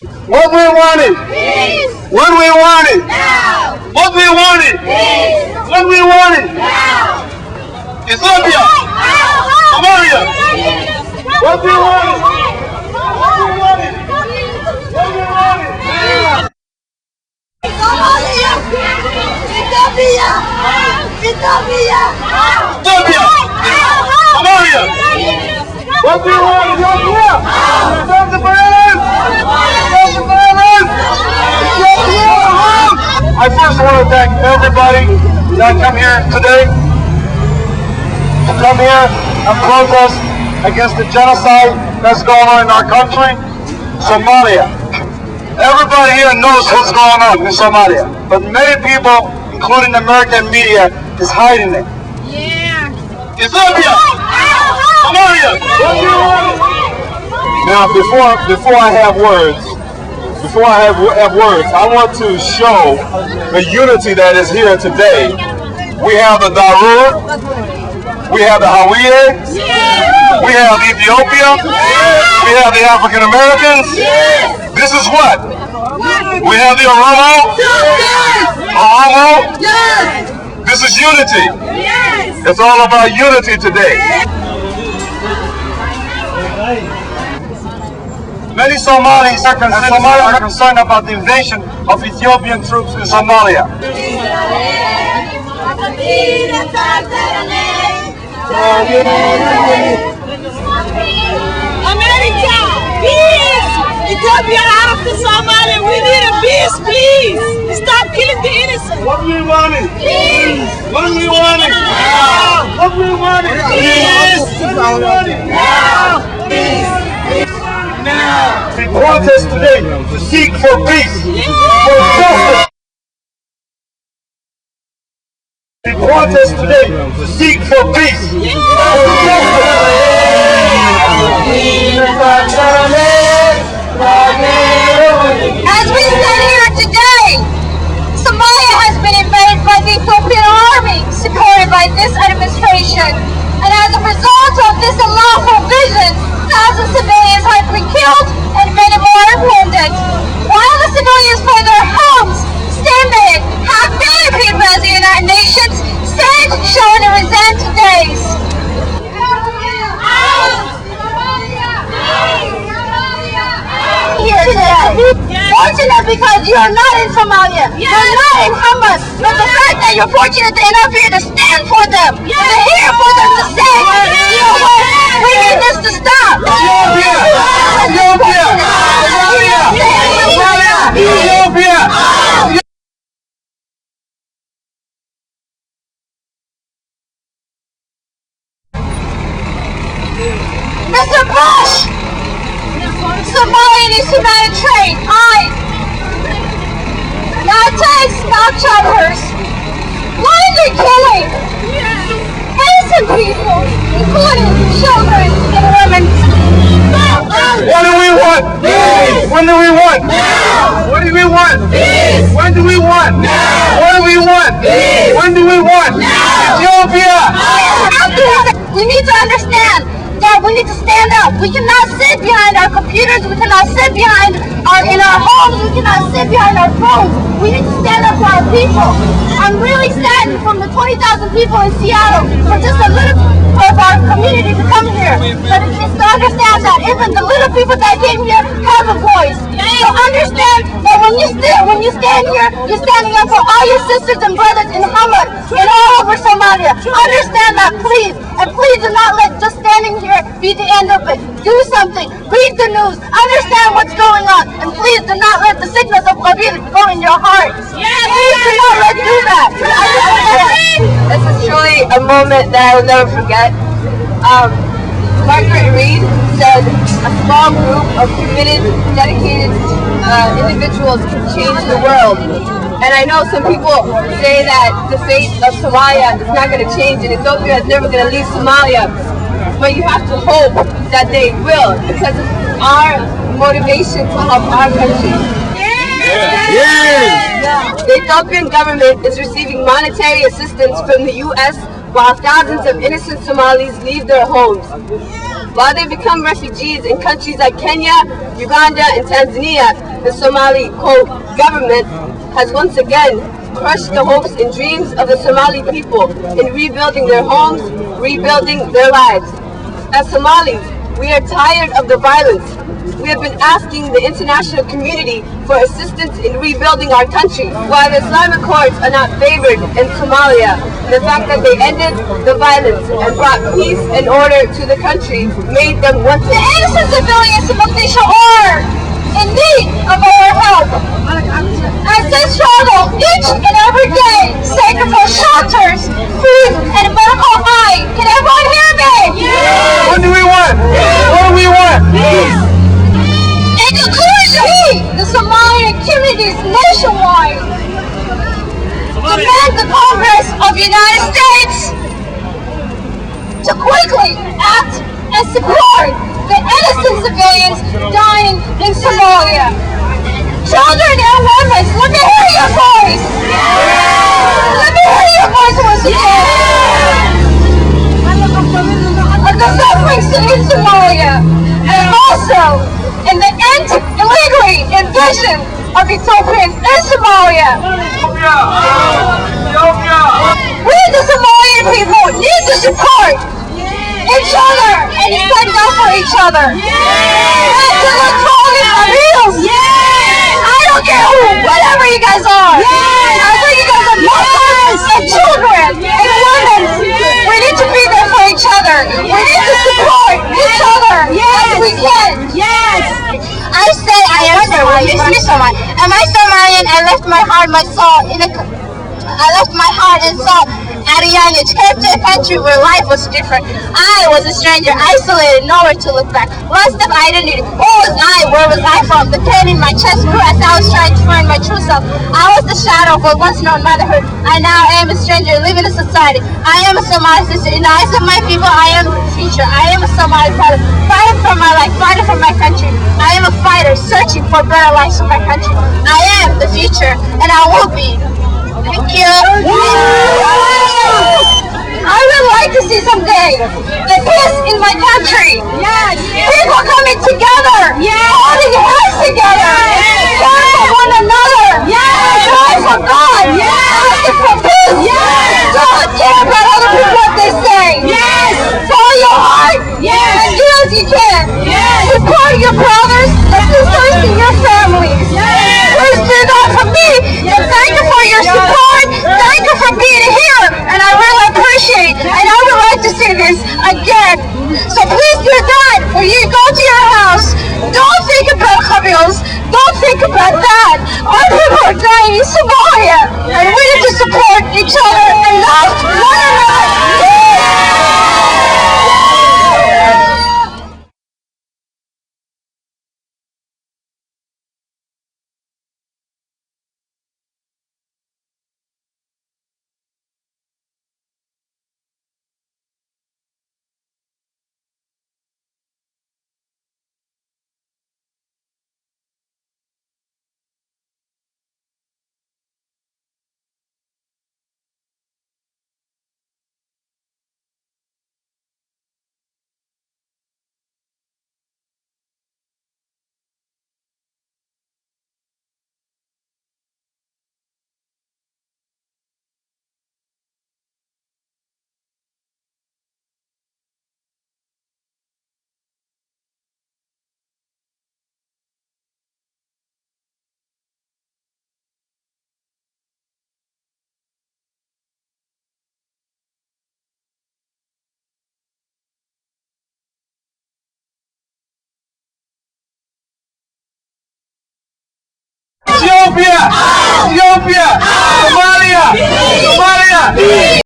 What we wanted. Peace. When we wanted. Now. What we wanted. Peace. When we wanted. Now. Ethiopia. Somalia. What we wanted. What we wanted. What we wanted. Somalia. Ethiopia. Ethiopia. Ethiopia. Somalia. What we want, Ethiopia! Stop the violence! Stop the violence! I first want to thank everybody that come here today to come here and protest against the genocide that's going on in our country, Somalia. Everybody here knows what's going on in Somalia, but many people, including the American media, is hiding it. Yeah. Ethiopia! Somalia! Now, before I have words, I want to show the unity that is here today. We have the Darur, we have the Hawiye, we have Ethiopia, we have the African Americans. This is what? We have the Oromo. This is unity. It's all about unity today. Many Somalis are concerned about the invasion of Ethiopian troops in Somalia. America, peace! Ethiopia out of the Somalia. We need a peace, please. Stop killing the innocent. What we wanted. Peace. What we wanted. Now. What we wanted. Peace. What we wanted. Now. Peace. Now. We protest today to seek for peace, for justice. We protest today to seek for peace, for justice. As we stand here today, Somalia has been invaded by the Ethiopian army, supported by this administration. And as a result of this unlawful vision, thousands of civilians have been killed and many more are wounded. While the civilians for their homes, standing, have many people as the United Nations stand, showing and resent days. Here today. Fortunate because you are not in Somalia. You're not in Hamas. But the fact that you're fortunate enough here to stand for them, to hear for them to say, you know what, we need this to stop. Ethiopia! Ethiopia! Ethiopia! Mr. Bush! Somalia needs humanitarian trade. Now it takes stock charters. Why are they killing innocent people, including children and women? What do we want? Peace. When do we want? Now. What do we want? Peace. When do we want? Now. What do we want? Peace. When do we want? Now. Ethiopia! We need to understand that we need to stand up. We cannot sit behind our computers. We cannot sit behind in our homes. We cannot sit behind our phones. We need to stand up for our people. I'm really saddened from the 20,000 people in Seattle for just a little of our community to come here. But it's just to understand that even the little people that came here have a voice. So understand that when you stand here, you're standing up for all your sisters and brothers in Hamad and all over Somalia. Understand that, please. And please do not let just standing here be the end of it. Do something. Read the news. Understand what's going on. And please do not let the sickness of COVID go in your heart. Please do not let do that. This is truly a moment that I will never forget. Margaret Reed said, a small group of committed, dedicated individuals can change the world. And I know some people say that the fate of Somalia is not going to change and Ethiopia is never going to leave Somalia. But you have to hope that they will, because it's our motivation to help our country. The Ethiopian government is receiving monetary assistance from the U.S. while thousands of innocent Somalis leave their homes. While they become refugees in countries like Kenya, Uganda, and Tanzania, the Somali government has once again crushed the hopes and dreams of the Somali people in rebuilding their homes, rebuilding their lives. As Somalis, we are tired of the violence. We have been asking the international community for assistance in rebuilding our country. While the Islamic courts are not favored in Somalia, the fact that they ended the violence and brought peace and order to the country made them want to. The innocent civilians of Mogadishu are in need of our help. As they struggle each and every day, sacrifice shelters, food, and medical aid. Can everyone hear me? Yes. What do we want? What do we want? Yes. In conclusion, we, the Somali communities nationwide, demand the Congress of the United States to quickly act and support the innocent civilians dying in Somalia. Children and women, let me hear your voice. Let me hear your voice once again. Of the suffering in Somalia, and also in the illegally invasion of Ethiopians in Somalia. We, the Somalian people, need to support each other and stand up for each other. And to look for all these appeals. I don't care who, whatever you guys are. I think you guys are mothers and children and women. We need to be there for each other. We need to support each other as we can. I say I am Somali. Am I Somalian? I left my heart, my soul I left my heart and soul at a young age. Came to a country where life was different. I was a stranger, isolated, nowhere to look back. Lost of identity. Who was I? Where was I from? The pain in my chest grew as I was trying to find my true self. I was the shadow of what once known motherhood. I now am a stranger living in society. I am a Somali sister. In the eyes of my people, I am the future. I am a Somali father, fighting for my life, fighting for my country. I am a fighter, searching for better lives for my country. I am the future, and I will be. Thank you. I would like to see someday the peace in my country. People coming together, holding hands together, caring for one another, caring for God, asking for peace. Don't care about other people what they say. Follow your heart and do as you can. Support your brothers and sisters and your families. Please do that for me, and thank you for your support. Thank you for being here, and I really appreciate it. And I would like to say this again. So please do that when you go to your house. Don't think about Qabiles. Don't think about that. Our people are dying in Somalia, and we need to support each other and love one another. Ethiopia! Ethiopia! Somalia! Somalia!